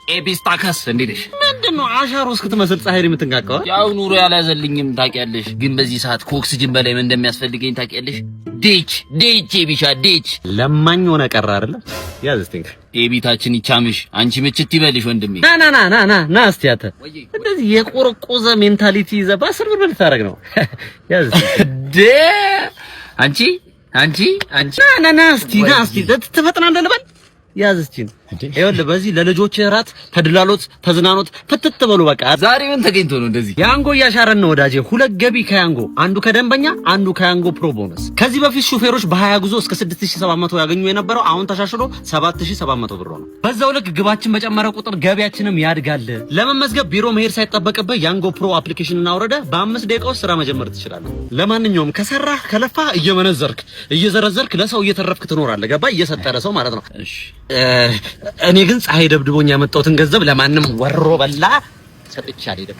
ኤቢስታከስ እንዴት ነሽ? ምንድነው አሻሮ እስክትመስል ፀሐይ የምትንጋቀው? ያው ኑሮ ያላዘልኝም ታውቂያለሽ። ግን በዚህ ሰዓት ከኦክሲጅን በላይ ምን እንደሚያስፈልገኝ ታውቂያለሽ? ዴች ቢሻ ዴች ለማኝ ሆነ ቀረ አይደለ? ያዝ እስቲ ኤቢታችን ይቻምሽ። አንቺ ምችት ይበልሽ ወንድሜ። ና እስቲ አተ እንደዚህ የቆረቆዘ ሜንታሊቲ ይዘህ በአስር ብር ልታረግ ነው? ያዝ ደ አንቺ ና እስቲ ትፈጥናለህ ልበል? ያዝ እስቲ ይኸውልህ በዚህ ለልጆች እራት ተድላሎት ተዝናኖት ፍትት በሉ በቃ። ዛሬ ምን ተገኝቶ ነው እንደዚህ? ያንጎ እያሻረን ነው ወዳጄ። ሁለት ገቢ ከያንጎ፣ አንዱ ከደንበኛ አንዱ ከያንጎ ፕሮ ቦነስ። ከዚህ በፊት ሹፌሮች በ20 ጉዞ እስከ 6700 ያገኙ የነበረው አሁን ተሻሽሎ 7700 ብር ነው። በዛው ልክ ግባችን በጨመረ ቁጥር ገቢያችንም ያድጋል። ለመመዝገብ ቢሮ መሄድ ሳይጠበቅብህ ያንጎ ፕሮ አፕሊኬሽን እናውረደ በ5 ደቂቃ ውስጥ ስራ መጀመር ትችላለህ። ለማንኛውም ከሰራህ ከለፋህ እየመነዘርክ እየዘረዘርክ ለሰው እየተረፍክ ትኖራለህ። ገባ? እየሰጠረ ሰው ማለት ነው። እሺ እኔ ግን ፀሐይ ደብድቦኝ ያመጣሁትን ገንዘብ ለማንም ወሮ በላ ሰጥቻለሁ።